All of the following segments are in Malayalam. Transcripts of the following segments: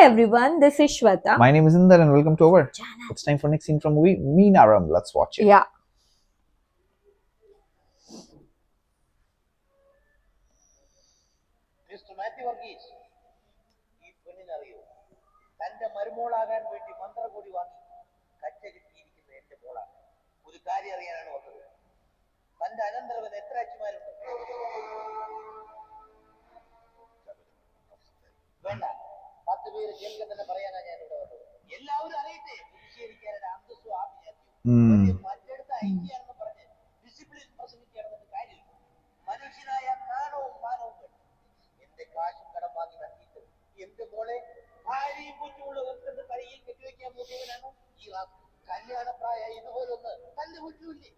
everyone, this is Shweta. My name is Inder and welcome to our channel. It's time for next scene from movie Meenaram. Let's watch it. Yeah. Mr. Matthew Varghese, ഈ പെണ്ണിനറിയോ തന്റെ മരുമോളാകാൻ വേണ്ടി മന്ത്രകൂടി വാങ്ങി കച്ച കിട്ടിയിരിക്കുന്ന എന്റെ മോളാണ്. ഒരു കാര്യം അറിയാനാണ് വന്നത്. തന്റെ അനന്തരവൻ എത്ര അച്ഛന്മാരുണ്ട്? വേണ്ട, 10 പേര് കേൾക്കാൻ തന്നെ പറയാനാ ഞാൻ ഇവിടെ വന്നത്. എല്ലാവരും അറിയട്ടെ, പുതുശ്ശേരിക്കാരുടെ അന്തസ്സും ആഭിജാത്യവും. മറ്റെടുത്ത ഐക്യാണെന്ന് പറഞ്ഞ് ഡിസിപ്ലിൻ പ്രസംഗിക്കുകയാണെന്ന് കാര്യമില്ല. മനുഷ്യനായ നാണവും മാനവും വേണം. എന്റെ കാശും കടം വാങ്ങി നടത്തിയിട്ട് എന്റെ മോളെ ഭാര്യയും കൊച്ചുമുള്ള ഒരുത്തന്റെ തലയിൽ കെട്ടിവെക്കാൻ നോക്കിയവനാണ് ഈ വാക്ക്. കല്യാണപ്രായ ഇതുപോലൊന്ന് തന്റെ വീട്ടിലില്ലേ?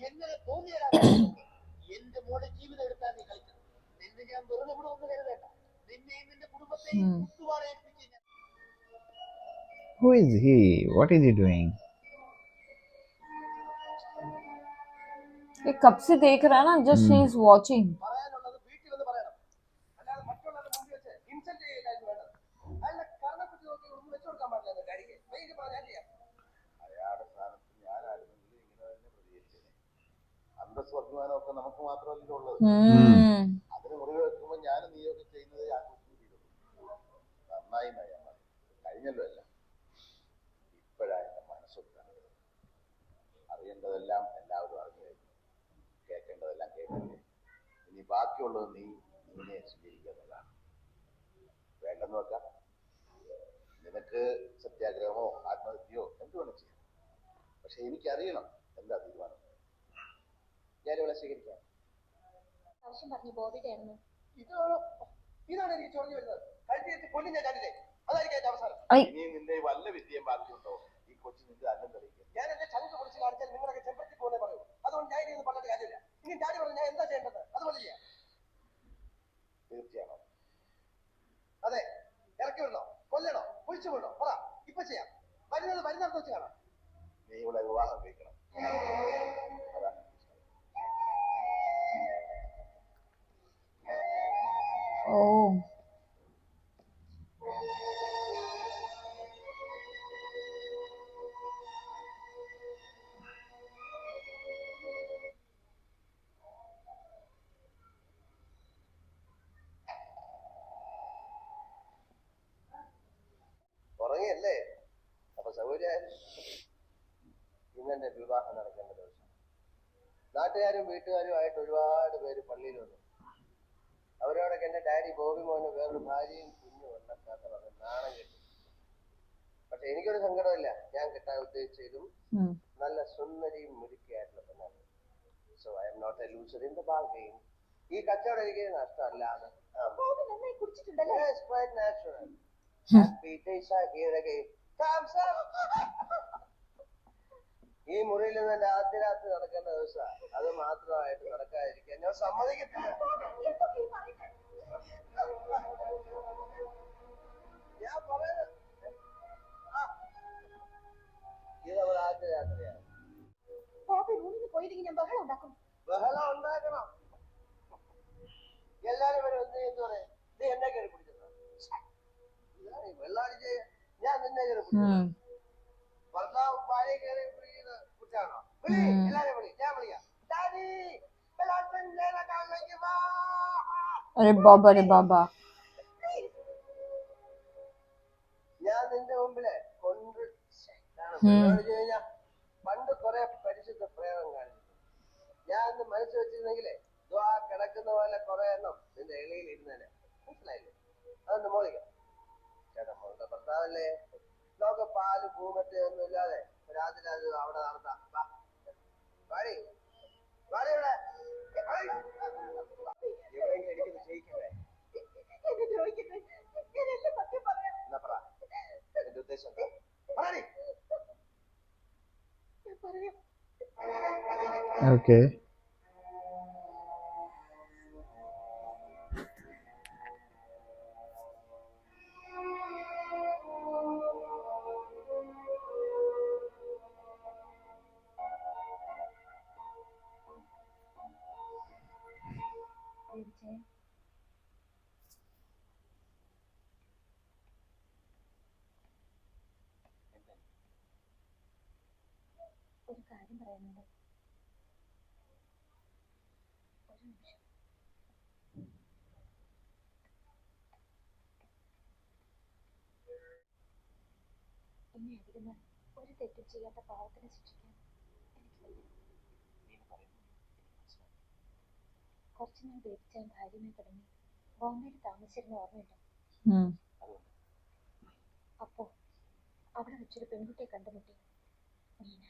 എങ്ങനെ തോന്നിയാലാ എന്റെ മോളെ ജീവിതം എടുത്താൽ നീ കളിച്ചത്? നിന്നെ ഞാൻ വെറുതെ ഇവിടെ ഒന്ന് കരുതേണ്ട. നിന്നെയും നിന്റെ കുടുംബത്തെയും കുത്തുവാളെ ഏൽപ്പിച്ച് Who is he? What is he doing? ये कब से देख रहा है ना, just he is watching. പറയാനുള്ളത് വീട്ടിൽ വന്ന് പറയണം. അല്ലാതെ മറ്റുള്ളവരുടെ മുമ്പിൽ വെച്ച് ഇൻസൾട്ട് ചെയ്യലായിരുന്നു വേണ്ടത്. അയാളുടെ കരണക്കുറ്റി നോക്കി ഒന്നും വെച്ചു കൊടുക്കാൻ പാടില്ല ഡാഡിക്ക്. വൈകി പറഞ്ഞാൽ ചെയ്യാം. അയാളുടെ സ്ഥാനത്ത് ഞാനായിരുന്നെങ്കിൽ ഇങ്ങനെ തന്നെ പ്രതികരിച്ചേനെ. അന്തസ്വർഗമാനമൊക്കെ നമുക്ക് മാത്രമല്ലല്ലോ ഉള്ളത്. അതിന് മുറിവ് വെക്കുമ്പോൾ ഞാനും നീയൊക്കെ ചെയ്യുന്നത് ആ കുട്ടി ചെയ്തു. നന്നായി നയാ കഴിഞ്ഞല്ലോ എല്ലാം. ഇപ്പോഴാ എന്റെ മനസ്സൊക്കെ അറിയേണ്ടതെല്ലാം എല്ലാവരും അറിഞ്ഞു കഴിഞ്ഞു. കേൾക്കേണ്ടതെല്ലാം കേട്ടില്ലേ? ഇനി ബാക്കിയുള്ളത് നീനെ സ്വീകരിക്കുന്നതാണ്. വേണ്ടെന്ന് വെക്കാം. നിനക്ക് സത്യാഗ്രഹമോ ആത്മഹത്യയോ എന്ത് വേണം ചെയ്യാം. പക്ഷെ എനിക്കറിയണം എന്താ തീരുമാനം. ഞാനിവിടെ സ്വീകരിക്കാം. ആവശ്യം പറഞ്ഞു ബോബിയുടെ ആയിരുന്നു. ഇതാണ് എനിക്ക് ചോദിച്ചു വരുന്നത്. കഴിച്ച് കൊല്ലി ഞാൻ കണ്ടില്ലേ? അതായിരിക്കും എന്റെ അവസാനം. ഇനി നിന്റെ വല്ല വിദ്യയും ബാക്കിയുണ്ടോ ഈ കൊച്ചി നിന്റെ അന്നം തെളിയിക്കുക? ഞാൻ എന്റെ ചങ്ക് പൊളിച്ച് കാണിച്ചാൽ നിങ്ങളൊക്കെ ചെമ്പത്തി പോലെ പറയൂ. അതുകൊണ്ട് ഞാൻ ഇനി പറഞ്ഞിട്ട് കാര്യമില്ല. ഇനി ഡാഡി പറഞ്ഞു ഞാൻ എന്താ ചെയ്യേണ്ടത് അതുപോലെ ചെയ്യാം. തീർച്ചയാണോ? അതെ. ഇറക്കി വിടണോ? കൊല്ലണോ? കുഴിച്ചു വിടണോ? പറ. ഇപ്പൊ ചെയ്യാം. വരുന്നിടത്ത് വെച്ച് കാണാം. നീ ഇവിടെ വിവാഹം കഴിക്കണം. അതാ Oh. ഉറങ്ങിയല്ലേ? അപ്പൊ സൗകര്യമായിരുന്നു. ഇന്നെന്റെ വിവാഹം നടക്കേണ്ട ദിവസം. നാട്ടുകാരും വീട്ടുകാരുമായിട്ട് ഒരുപാട് പേര് പള്ളിയിൽ വന്നു. അവരോടൊക്കെ എന്റെ ഡാഡി ബോബി മോന് വേറൊരു ഭാര്യയും കുഞ്ഞും ഉണ്ടാക്കാത്ത പറഞ്ഞ നാണം കെട്ടി. പക്ഷെ എനിക്കൊരു സങ്കടമില്ല. ഞാൻ കിട്ടാൻ ഉദ്ദേശിച്ചതും നല്ല സുന്ദരിയും മിടുക്കിയായിട്ടുള്ള പെണ്ണാണ്. So I am not a loser in the bargain. ഈ കച്ചവടം എനിക്ക് നഷ്ടമല്ലാതെ. ഈ മുറിയിൽ നിന്ന് എന്റെ ആദ്യ രാത്രി നടക്കേണ്ട ദിവസം. അത് മാത്രമായിട്ട് നടക്കാതിരിക്കാൻ ഞാൻ സമ്മതിക്കത്തില്ല. ഞാൻ പറയുന്നത് ഇത് അവൾ ആദ്യ രാത്രിയാണ്. പോയില്ലെങ്കിൽ ഞാൻ ബഹളം ഉണ്ടാക്കും. ബഹളം ഉണ്ടാക്കണം. എല്ലാരും വരെ എന്ത് പറയാം? നീ എന്നെ കയറി പിടിച്ചത് വെള്ളാടിച്ച് ഞാൻ നിന്നെ കയറി പിടിച്ചത്. ഭർത്താവ് ഭാര്യ കയറി പിടിക്കുന്ന കുറ്റാണോ? എല്ലാരും വിളി. ഞാൻ വിളിക്കാം. अरे बाबा रे बाबा. ഞാൻ നിന്റെ മുമ്പില് കൊണ്ട് കഴിഞ്ഞാ പണ്ട് കുറെ പരിശുദ്ധ പ്രയോഗം കാണിച്ചു. ഞാൻ ഇന്ന് മനസ്സ് വെച്ചിരുന്നെങ്കിലേ ദ്വാ കിടക്കുന്ന പോലെ കുറെ എണ്ണം നിന്റെ എളിയിൽ ഇരുന്നേനെ. മനസ്സിലായില്ലേ? അതൊന്ന് മോളിക്കാം. ചേട്ടാ മോളുടെ ഭർത്താവല്ലേ? ലോക പാല് പൂമറ്റ് ഒന്നും ഇല്ലാതെ രാത്രി അത് അവിടെ നടത്താം. വാടി വാടി ഇവിടെ എവിടെയെങ്കിലും എനിക്കിത് ചെയ്യിക്കണ്ടേ? എന്നാ പറ. എന്റെ ഉദ്ദേശം എന്താ? പറയടി. Okay. കാര്യം പറയാനുണ്ട്. ഒരു നിമിഷം. ഇനി അതിരുന്ന് ഒരു തെറ്റും ചെയ്യാത്ത പാവത്തിനെ ശിക്ഷിക്കാൻ എനിക്ക് വയ്യ. കുറച്ചുനാൾ ബേബിച്ചാൻ ഭാര്യയുമായി തുടങ്ങി ബോംബെയിൽ താമസിച്ചിരുന്ന ഓർമ്മയുണ്ട്. അപ്പോ അവിടെ വെച്ചൊരു പെൺകുട്ടിയെ കണ്ടുമുട്ടി. മീന.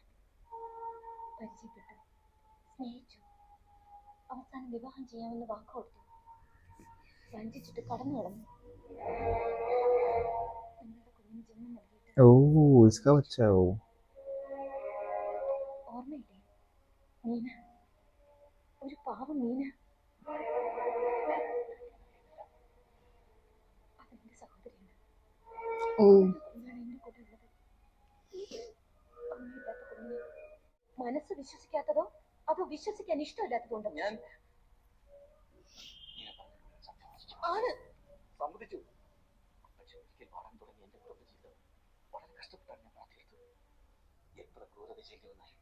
പരിചയപ്പെട്ടു, സ്നേഹിച്ചു, അവസാനം വിവാഹം ചെയ്യാമെന്ന് വാക്ക് കൊടുത്തു. വഞ്ചിച്ചിട്ട് കടന്നു കളഞ്ഞു. നിങ്ങളുടെ കുഞ്ഞിന് ജന്മം നൽകിയിട്ട് Oh, इसका बच्चा है वो. ഓർമ്മയില്ലേ? മീന, ഒരു പാവം മീന. അതെന്റെ സഹോദരിയാണ്. കുഞ്ഞാണ് എന്റെ കൂടെ ഉള്ളത്. അമ്മയില്ലാത്ത കുഞ്ഞിനെ മനസ്സ് വിശ്വസിക്കാത്തതോ അതോ വിശ്വസിക്കാൻ ഇഷ്ടമില്ലാത്തതുകൊണ്ടോ? ഞാൻ ആണ്. സമ്മതിച്ചു. പക്ഷെ ഒരിക്കൽ പാടാൻ തുടങ്ങി എന്റെ കുടുംബ ജീവിതം വളരെ കഷ്ടപ്പെട്ടാണ് ഞാൻ മാറ്റിയെടുത്തത്. എത്ര ക്രൂരത ചെയ്തു വന്നാലും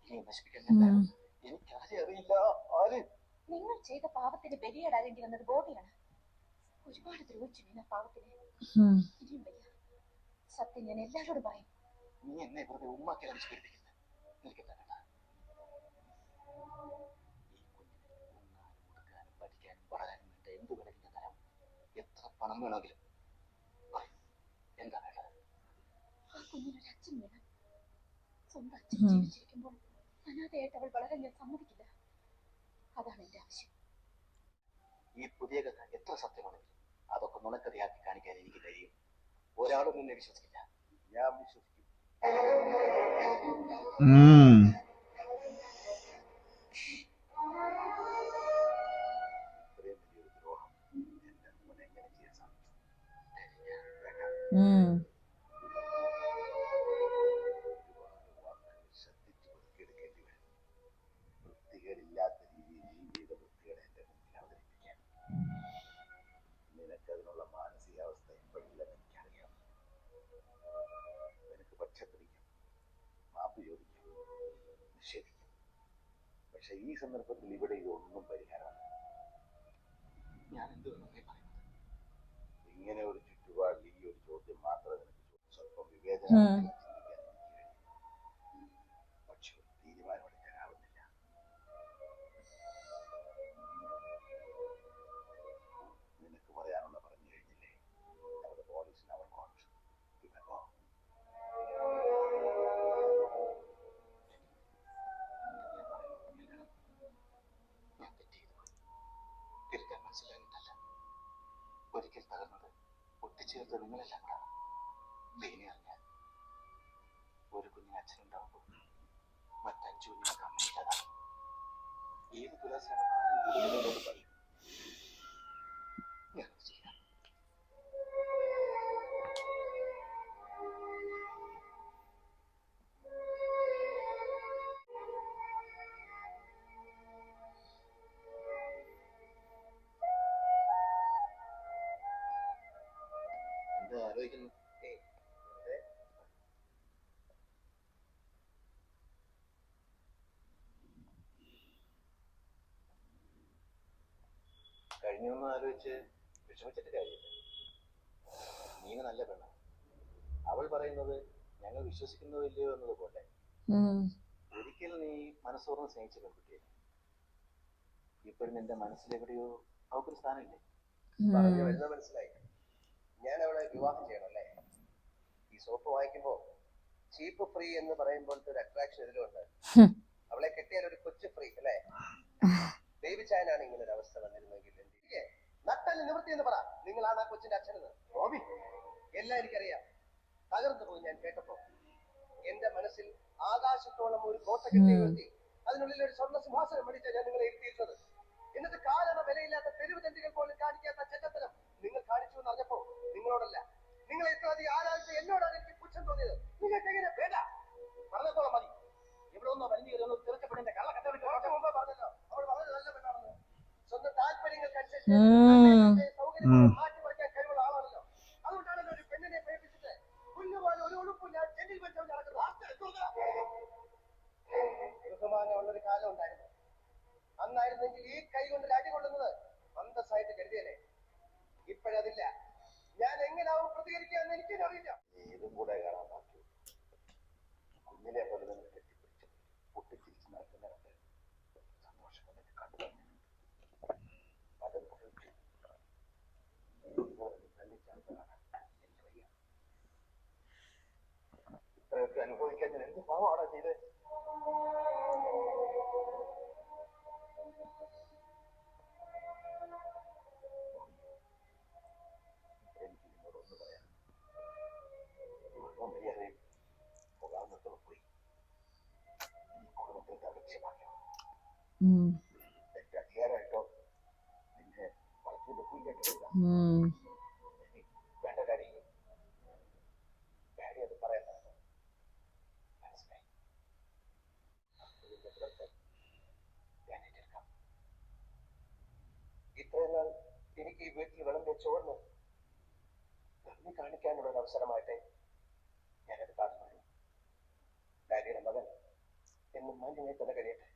ഇനി നശിപ്പിക്കാൻ ഞാൻ തയ്യാറാണ്. എനിക്കാരെ അറിയില്ല. ആര് നിങ്ങൾ ചെയ്ത പാവത്തിന് ബലിയാടാകേണ്ടി വന്നത് ബോബിയാണ്. ഒരുപാട് ദ്രോഹിച്ചു മീന പാവത്തിനെ. ഇനിയും വയ്യ. സത്യം ഞാൻ എല്ലാവരോടും പറയും. നീ എന്നെ വെറുതെ ഉമ്മാക്കി അടിച്ചു പേടിപ്പിക്കുന്നത് നിനക്ക് എന്താ വേണ്ട? ഈ കുഞ്ഞിന് ഉണ്ണാനും ഉടുക്കാനും പഠിക്കാനും വളരാനും വേണ്ട എന്ത് വേണമെങ്കിലും ഞാൻ തരാം. എത്ര പണം വേണമെങ്കിലും. പറയൂ, എന്താ വേണ്ടത്? ആ കുഞ്ഞിനൊരു അച്ഛൻ വേണം. സ്വന്തം അച്ഛൻ ജീവിച്ചിരിക്കുമ്പോൾ അനാഥയായിട്ട് അവൾ വളരാൻ ഞാൻ സമ്മതിക്കില്ല. അതാണ് എന്റെ ആവശ്യം. ഈ പുതിയ കഥ എത്ര സത്യമാണെങ്കിലും അതൊക്കെ നുണക്കഥയാക്കി കാണിക്കാൻ എനിക്ക് കഴിയും. ഒരാളും നിന്നെ വിശ്വസിക്കില്ല. ഞാൻ വിശ്വസിക്കും. ഇത്രയും വലിയൊരു ദ്രോഹം എന്റെ അമ്മനെ എങ്ങനെ ചെയ്യാൻ സാധിച്ചു? ഒരുപാട് വാക്കുകൾ ശ്രദ്ധിച്ചു ഒതുക്കിയെടുക്കേണ്ടി വരും. വൃത്തികേടില്ലാത്ത രീതിയിൽ ജീവിത വൃത്തികളെ എന്റെ മുന്നിൽ അവതരിപ്പിക്കാൻ നിനക്കതിനുള്ള മാനസികാവസ്ഥ എപ്പോഴില്ലെന്ന് എനിക്കറിയാം. നിനക്ക് പക്ഷെ പിടിക്കും, മാപ്പ് ചോദിക്കും, നിഷേധിക്കും. പക്ഷെ ഈ സന്ദർഭത്തിൽ ഇവിടെ ഇതൊന്നും പരിഹാരമാണ്. ഞാൻ എന്തുകൊണ്ടാണ് പറയുന്നത്? ഇങ്ങനെ ഒരു ചുറ്റുപാടിൽ ഈ ഒരു ചോദ്യം മാത്രമേ നിനക്ക് സ്വല്പം വിവേചനം ചിന്തിക്കാൻ എനിക്ക് കഴിയും. പക്ഷെ ഒരു തീരുമാനമെടുക്കാനാവുന്നില്ല. നിനക്ക് പറയാനുള്ള പറഞ്ഞു കഴിഞ്ഞില്ലേ? അവരുടെ പോലീസിന് അവർ കോൺട്രാക്ട് ഞാൻ തെറ്റിയത് പോയി. തിരുത്താൻ മനസ്സിലായിട്ടല്ല. ഒരിക്കൽ തകർന്നത് ഒട്ടിച്ചേർത്ത് നിങ്ങളെല്ലാം കൂടെ വേനി അറിഞ്ഞാൽ ഒരു കുഞ്ഞിന് അച്ഛനുണ്ടാവുമ്പോൾ മറ്റഞ്ചു കുഞ്ഞിനൊക്കെ അമ്മയില്ലാതാണ്. ഏത് തുലാസിലാണ് പറയും. ഞാനത് ചെയ്യാം. എന്താ ആലോചിക്കുന്നു? കഴിഞ്ഞൊന്നും ആലോചിച്ച് വിഷമിച്ചിട്ട് കാര്യമില്ല. നീന നല്ല പെണ്ണാണ്. അവൾ പറയുന്നത് ഞങ്ങൾ വിശ്വസിക്കുന്നോ ഇല്ലയോ എന്നത് പോലെ ഒരിക്കൽ നീ മനസ്സോർന്ന് സ്നേഹിച്ച പെൺകുട്ടിയെ ഇപ്പോഴും നിന്റെ മനസ്സിലെവിടെയോ അവൾക്കൊരു സ്ഥാനമില്ലേ? പറഞ്ഞു വരുന്നത് മനസ്സിലായി. ഞാൻ അവളെ വിവാഹം ചെയ്യണമല്ലേ? ഈ സോപ്പ് വാങ്ങിക്കുമ്പോ ചീപ്പ് ഫ്രീ എന്ന് പറയുമ്പോഴത്തെ ഒരു അട്രാക്ഷൻ ഇതിലുണ്ട്. അവളെ കെട്ടിയാൽ ഒരു കൊച്ചു ഫ്രീ അല്ലേ? ബേബി ചായനാണ് ഇങ്ങനെ ഒരു അവസ്ഥ വന്നിരുന്നെങ്കിൽ നട്ടല് നിവൃത്തി എന്ന് പറ. നിങ്ങളാണ് ആ കൊച്ചിന്റെ അച്ഛനെന്ന്. ബോബി, എല്ലാം എനിക്കറിയാം. തകർന്നു പോയി ഞാൻ കേട്ടപ്പോ. എന്റെ മനസ്സിൽ ആകാശത്തോളം ഒരു കോട്ട കെട്ടി ഉയർത്തി അതിനുള്ളിൽ ഒരു സ്വർണ്ണ സിംഹാസനം മേടിച്ച ഞാൻ നിങ്ങളെ ഇരുത്തിയിരുന്നത്. എന്നിട്ട് കാലണ വിലയില്ലാത്ത തെരുവ് തണ്ടികൾ പോലും കാണിക്കാത്ത ചെറ്റത്തരം നിങ്ങൾ കാണിച്ചു എന്ന് അറിഞ്ഞപ്പോ നിങ്ങളോടല്ല, നിങ്ങളെ ഇത്ര അധികം ആരാധിച്ച എന്നോടാണ് എനിക്ക് പുച്ഛം തോന്നിയത്. നിങ്ങൾക്ക് എങ്ങനെ വേണ്ട പറഞ്ഞത്തോളം മതി. ഇവിടെ ഒന്നോ വലിഞ്ഞു കയറി ഒന്ന് തീർച്ചപ്പെടുന്ന കള്ള കഥ മുമ്പ് പറഞ്ഞല്ലോ അവൾ വളരെ നല്ല പെണ്ണാണെന്ന്. സ്വന്തം താല്പര്യങ്ങൾക്കനുസരിച്ച് സൗകര്യങ്ങൾ മാറ്റിമറിക്കാൻ കഴിവുള്ള ആളാണല്ലോ. അതുകൊണ്ടാണല്ലോ ഒരു പെണ്ണിനെ പ്രേമിച്ചിട്ട് പുല്ലുപോലെ ഒരു ഉടുപ്പ് ഞാൻ ചെന്നിൽ വെച്ചവൻ നടക്കുന്നത്. ഇരിക്കാന്ന് എനിക്കറിയില്ല. ഏതും കൂടെ കാണാൻ ബാക്കി. കുഞ്ഞിനെ പോലെ തന്നെ കെട്ടിപ്പിടിച്ച് പൊട്ടിച്ചിരിച്ച് നടക്കുന്ന കണ്ട് സന്തോഷം കൊണ്ട് കണ്ടു. അത് പൊളിച്ചു. തല്ലിച്ചാടുന്നതാണ് എനിക്ക് വയ്യ. ഇത്രയൊക്കെ അനുഭവിക്കാൻ ഞാൻ എന്ത് പാവമാണ് ചെയ്തത്. എനിക്ക് നിന്നോടൊന്ന് പറയാം. ഒന്നും വയ്യാതെ പോകാവുന്നതോടെ പോയി ഈ കുടുംബത്തെ തകർച്ചമാക്കിയോ. എന്റെ അധികാരമായിട്ടോ നിന്നെ വളർത്തിയുടെ കുഞ്ഞിട്ടില്ല. വേണ്ട ഡാഡി, ഡാഡി അത് പറയണ്ട. മനസ്സിലായി? ഇതിന്റെ വ്രതം ഞാൻ ഏറ്റെടുക്കാം. ഇത്രയും നാൾ എനിക്ക് ഈ വീട്ടിൽ വിളമ്പിയ ചോറിന് നന്ദി കാണിക്കാനുള്ള ഒരു അവസരമായിട്ട് ഞാനത് കാണുന്നുള്ളൂ. ഡാഡിയുടെ മകൻ എന്നും മാന്യമായി തന്നെ കഴിയട്ടെ.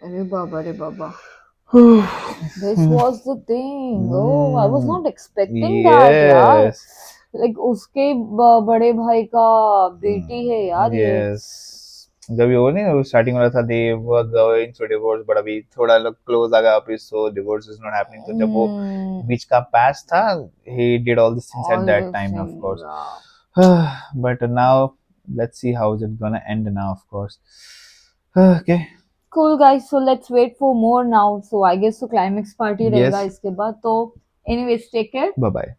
अरे बाबा रे बाबा. This was the thing. Oh, I was not expecting that, यार. Yes. Like उसके बड़े भाई का बेटी है यार ये. Yes. जब ये वो नहीं स्टार्टिंग वाला था, they were going through divorce, but अभी थोड़ा लोग क्लोज आ गया वापस, so divorce is not happening. तो जब वो बीच का past था, he did all these things at that time, of course. But now let's see how is it gonna end now, of course. Okay. Cool guys, so let's wait for more now. So I guess so climax party रहेगा इसके बाद. तो anyways, take care. Bye bye.